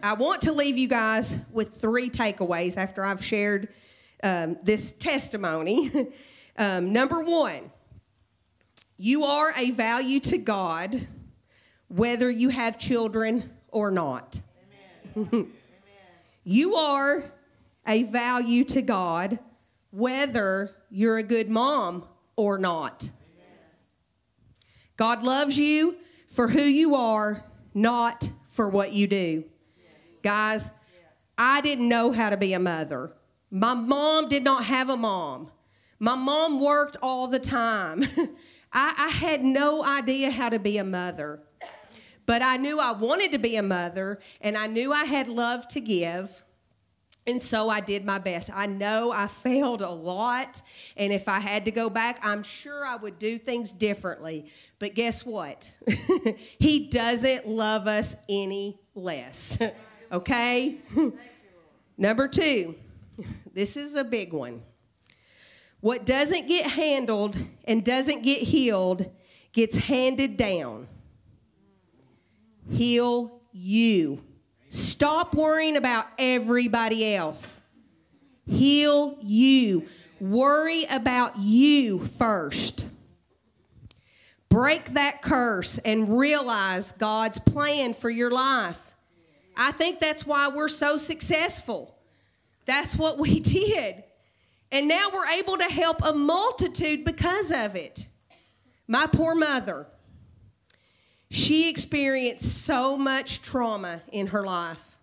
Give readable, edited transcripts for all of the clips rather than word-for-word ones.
I want to leave you guys with 3 takeaways after I've shared this testimony. Number 1, you are a value to God whether you have children or not. Amen. You are a value to God whether you're a good mom or not. Amen. God loves you for who you are, not for what you do. Guys, I didn't know how to be a mother. My mom did not have a mom. My mom worked all the time. I had no idea how to be a mother. But I knew I wanted to be a mother, and I knew I had love to give. And so I did my best. I know I failed a lot, and if I had to go back, I'm sure I would do things differently. But guess what? He doesn't love us any less. Okay? Number 2, this is a big one. What doesn't get handled and doesn't get healed gets handed down. Heal you. Stop worrying about everybody else. Heal you. Worry about you first. Break that curse and realize God's plan for your life. I think that's why we're so successful. That's what we did. And now we're able to help a multitude because of it. My poor mother, she experienced so much trauma in her life.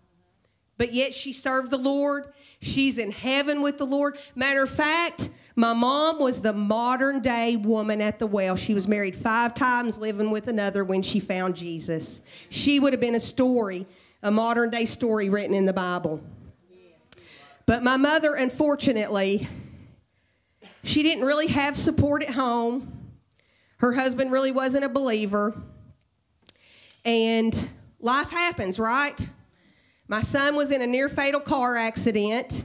But yet she served the Lord. She's in heaven with the Lord. Matter of fact, my mom was the modern day woman at the well. She was married 5 times, living with another when she found Jesus. She would have been a modern day story written in the Bible. But my mother, unfortunately, she didn't really have support at home. Her husband really wasn't a believer. And life happens, right? My son was in a near-fatal car accident.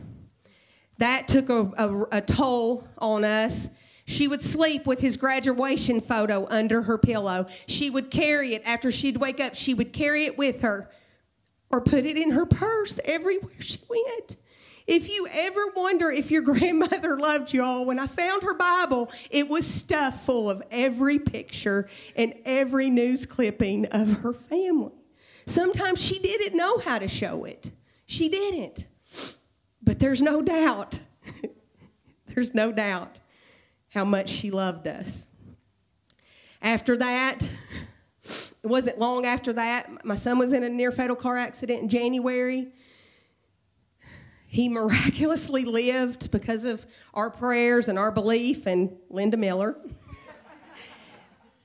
That took a toll on us. She would sleep with his graduation photo under her pillow. She would carry it after she'd wake up. She would carry it with her or put it in her purse everywhere she went. If you ever wonder if your grandmother loved y'all, when I found her Bible, it was stuffed full of every picture and every news clipping of her family. Sometimes she didn't know how to show it. She didn't. But there's no doubt, how much she loved us. After that, it wasn't long after that, my son was in a near-fatal car accident in January. He miraculously lived because of our prayers and our belief and Linda Miller.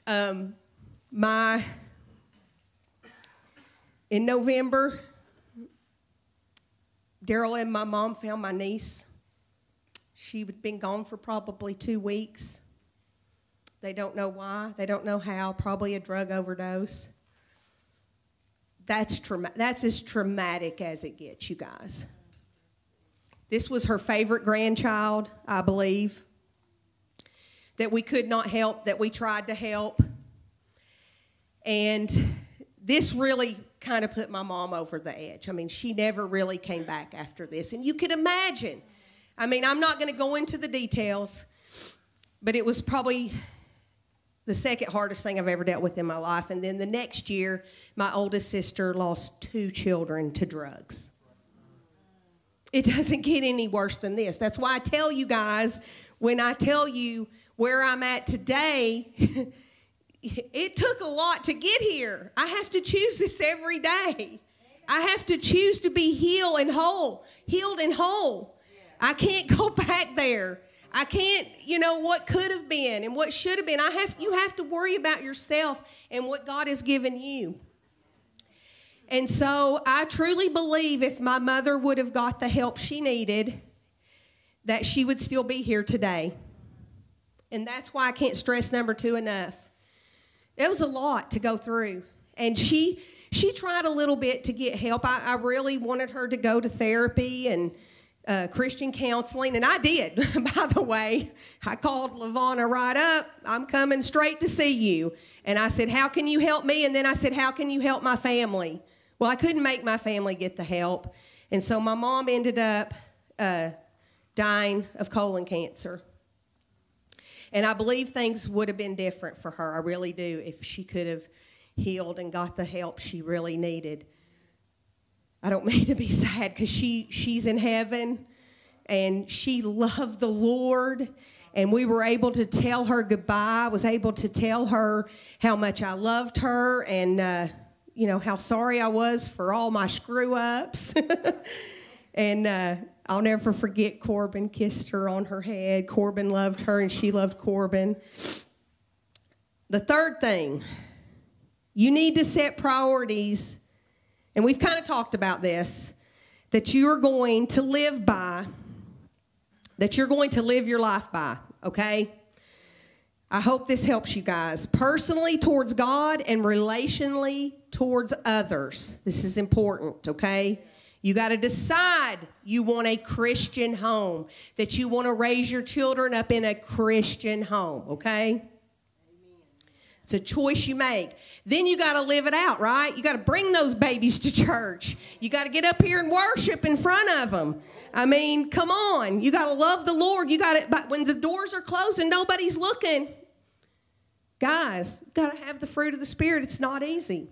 In November, Daryl and my mom found my niece. She had been gone for probably 2 weeks. They don't know why. They don't know how. Probably a drug overdose. That's as traumatic as it gets, you guys. This was her favorite grandchild, I believe, that we could not help, that we tried to help. And this really kind of put my mom over the edge. I mean, she never really came back after this. And you could imagine. I mean, I'm not going to go into the details, but it was probably the second hardest thing I've ever dealt with in my life. And then the next year, my oldest sister lost 2 children to drugs. It doesn't get any worse than this. That's why I tell you guys, when I tell you where I'm at today, it took a lot to get here. I have to choose this every day. I have to choose to be healed and whole. I can't go back there. I can't, what could have been and what should have been. You have to worry about yourself and what God has given you. And so I truly believe if my mother would have got the help she needed, that she would still be here today. And that's why I can't stress number 2 enough. It was a lot to go through. And she tried a little bit to get help. I really wanted her to go to therapy and Christian counseling, and I did, by the way. I called LaVonna right up. I'm coming straight to see you. And I said, how can you help me? And then I said, how can you help my family? Well, I couldn't make my family get the help. And so my mom ended up dying of colon cancer. And I believe things would have been different for her. I really do, if she could have healed and got the help she really needed. I don't mean to be sad, because she's in heaven and she loved the Lord. And we were able to tell her goodbye. I was able to tell her how much I loved her and, how sorry I was for all my screw-ups. And I'll never forget Corbin kissed her on her head. Corbin loved her and she loved Corbin. The third thing, you need to set priorities, and we've kind of talked about this, that you're going to live by, that you're going to live your life by, okay? I hope this helps you guys. Personally towards God and relationally towards others. This is important, okay? You got to decide you want a Christian home, that you want to raise your children up in a Christian home, okay? It's a choice you make. Then you got to live it out, right? You got to bring those babies to church. You got to get up here and worship in front of them. I mean, come on. You got to love the Lord. You got to, but when the doors are closed and nobody's looking, guys, you got to have the fruit of the Spirit. It's not easy.